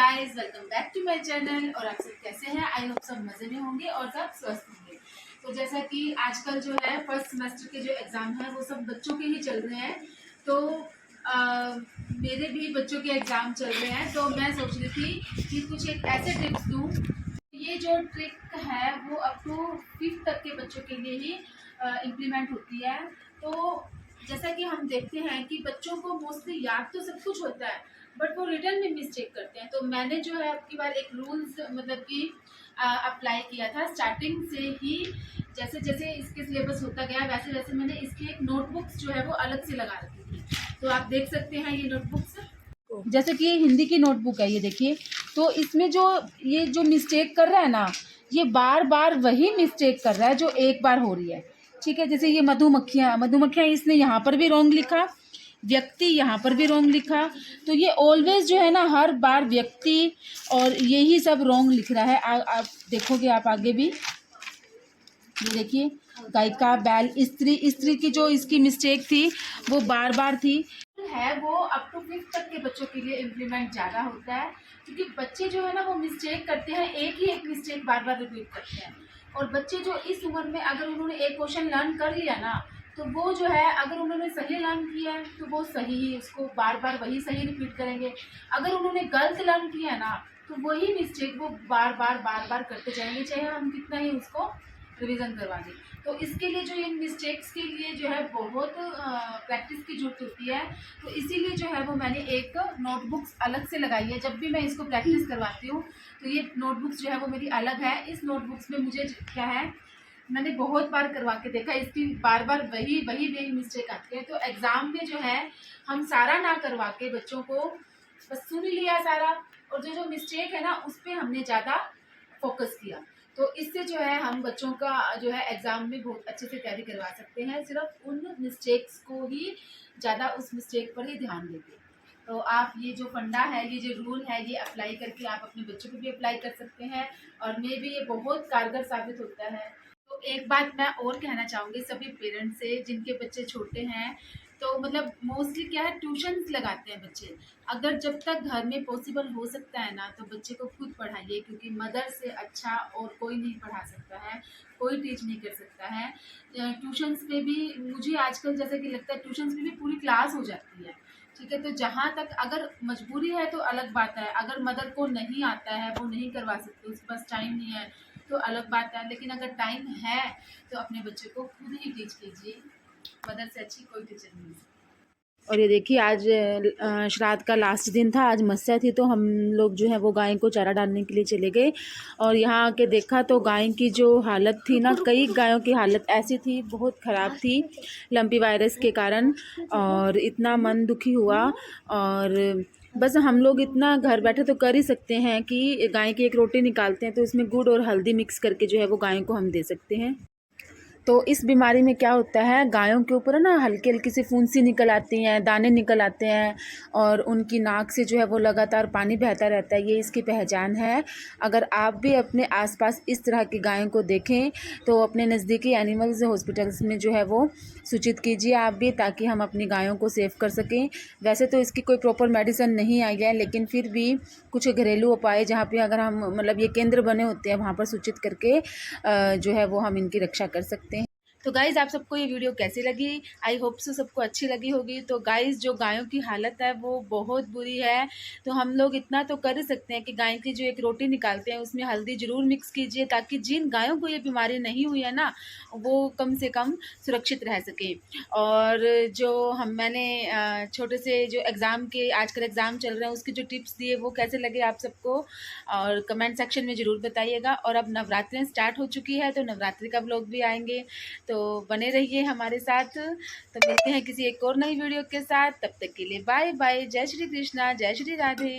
Guys, welcome back to my channel. और आप सब कैसे हैं? आई होप सब मजे में होंगे और सब स्वस्थ होंगे। तो जैसा कि आजकल जो है फर्स्ट सेमेस्टर के जो एग्जाम है वो सब बच्चों के ही चल रहे हैं। तो मेरे भी बच्चों के एग्जाम चल रहे हैं, तो मैं सोच रही थी कि कुछ एक ऐसे टिप्स दूं। ये जो ट्रिक है वो अप टू 5th तक के बच्चों के लिए ही इम्प्लीमेंट होती है। तो जैसा कि हम देखते हैं कि बच्चों को मोस्टली याद तो सब कुछ होता है, बट वो रिटर्न में मिस्टेक करते हैं। तो मैंने जो है अब की बार एक रूल्स मतलब कि अप्लाई किया था स्टार्टिंग से ही। जैसे जैसे इसके सिलेबस होता गया वैसे वैसे मैंने इसकी एक नोटबुक्स जो है वो अलग से लगा रखी थी। तो आप देख सकते हैं ये नोटबुक्स, जैसे कि ये हिंदी की नोटबुक है, ये देखिए। तो इसमें जो ये जो मिस्टेक कर रहा है ना, ये बार बार वही मिस्टेक कर रहा है जो एक बार हो रही है। ठीक है, जैसे ये मधुमक्खियाँ इसने यहाँ पर भी रॉन्ग लिखा, व्यक्ति यहाँ पर भी रॉन्ग लिखा। तो ये ऑलवेज जो है ना हर बार व्यक्ति और यही सब रॉन्ग लिख रहा है। आप देखोगे आप आगे भी, ये देखिए गायिका, बैल, स्त्री। स्त्री की जो इसकी मिस्टेक थी वो बार बार थी है। वो अप टू 5th तक के बच्चों के लिए इम्प्लीमेंट ज़्यादा होता है, क्योंकि बच्चे जो है ना वो मिस्टेक करते हैं, एक ही एक मिस्टेक बार बार रिपीट करते हैं। और बच्चे जो इस उम्र में अगर उन्होंने एक क्वेश्चन लर्न कर लिया ना, तो वो जो है अगर उन्होंने सही लर्न किया है तो वो सही ही उसको बार बार वही सही रिपीट करेंगे। अगर उन्होंने गलत लर्न किया है ना, तो वही मिस्टेक वो बार बार करते जाएंगे, चाहे हम कितना ही उसको रिवीजन करवा दें। तो इसके लिए जो इन मिस्टेक्स के लिए जो है बहुत प्रैक्टिस की जरूरत होती है। तो इसीलिए जो है वो मैंने एक नोटबुक्स अलग से लगाई है। जब भी मैं इसको प्रैक्टिस करवाती हूँ तो ये नोटबुक्स जो है वो मेरी अलग है। इस नोटबुक्स में मुझे क्या है, मैंने बहुत बार करवा के देखा, इसकी बार बार वही मिस्टेक आती है। तो एग्ज़ाम में जो है हम सारा ना करवा के बच्चों को बस सुन लिया सारा, और जो मिस्टेक है ना उस पर हमने ज़्यादा फोकस किया। तो इससे जो है हम बच्चों का जो है एग्ज़ाम में बहुत अच्छे से तैयारी करवा सकते हैं, सिर्फ उन मिस्टेक्स को ही ज़्यादा उस मिस्टेक पर ही ध्यान देते। तो आप ये जो फंडा है, ये जो रूल है, ये अप्लाई करके आप अपने बच्चों को भी अप्लाई कर सकते हैं, और मे भी ये बहुत कारगर साबित होता है। तो एक बात मैं और कहना चाहूँगी सभी पेरेंट्स से जिनके बच्चे छोटे हैं। तो मतलब मोस्टली क्या है, ट्यूशन्स लगाते हैं बच्चे। अगर जब तक घर में पॉसिबल हो सकता है ना, तो बच्चे को खुद पढ़ाइए, क्योंकि मदर से अच्छा और कोई नहीं पढ़ा सकता है, कोई टीच नहीं कर सकता है। ट्यूशन्स पे भी मुझे आजकल जैसा कि लगता है ट्यूशन्स में भी पूरी क्लास हो जाती है। ठीक है, तो जहाँ तक अगर मजबूरी है तो अलग बात है। अगर मदर को नहीं आता है, वो नहीं करवा सकती, उसके पास टाइम नहीं है, तो अलग बात है। लेकिन अगर टाइम है तो अपने बच्चे को खुद ही टीच कीजिए, मदर से अच्छी कोई टीचर नहीं है। और ये देखिए आज श्राद्ध का लास्ट दिन था, आज मस्या थी, तो हम लोग जो है वो गाय को चारा डालने के लिए चले गए। और यहाँ आके देखा तो गाय की जो हालत थी ना, कई गायों की हालत ऐसी थी, बहुत ख़राब थी लंपी वायरस के कारण। और इतना मन दुखी हुआ। और बस हम लोग इतना घर बैठे तो कर ही सकते हैं कि गाय की एक रोटी निकालते हैं, तो इसमें गुड़ और हल्दी मिक्स करके जो है वो गायों को हम दे सकते हैं। तो इस बीमारी में क्या होता है, गायों के ऊपर ना हल्की हल्की सी फुंसी निकल आती हैं, दाने निकल आते हैं, और उनकी नाक से जो है वो लगातार पानी बहता रहता है। ये इसकी पहचान है। अगर आप भी अपने आसपास इस तरह की गायों को देखें तो अपने नज़दीकी एनिमल्स हॉस्पिटल्स में जो है वो सूचित कीजिए आप भी, ताकि हम अपनी गायों को सेव कर सकें। वैसे तो इसकी कोई प्रॉपर मेडिसिन नहीं आई है, लेकिन फिर भी कुछ घरेलू उपाय जहाँ पे अगर हम मतलब ये केंद्र बने होते हैं वहाँ पर सूचित करके जो है वो हम इनकी रक्षा कर सकते हैं। तो गाइज़, आप सबको ये वीडियो कैसी लगी? आई होप सो सबको अच्छी लगी होगी। तो गाइज़, जो गायों की हालत है वो बहुत बुरी है। तो हम लोग इतना तो कर ही सकते हैं कि गाय की जो एक रोटी निकालते हैं उसमें हल्दी ज़रूर मिक्स कीजिए, ताकि जिन गायों को ये बीमारी नहीं हुई है ना, वो कम से कम सुरक्षित रह सकें। और जो मैंने छोटे से जो एग्ज़ाम के आजकल एग्ज़ाम चल रहे हैं उसके जो टिप्स दिए वो कैसे लगे आप सबको, और कमेंट सेक्शन में ज़रूर बताइएगा। और अब नवरात्रि स्टार्ट हो चुकी है, तो नवरात्रि का व्लॉग भी आएंगे, तो बने रहिए हमारे साथ। तो मिलते हैं किसी एक और नई वीडियो के साथ, तब तक के लिए बाय बाय। जय श्री कृष्णा, जय श्री राधे।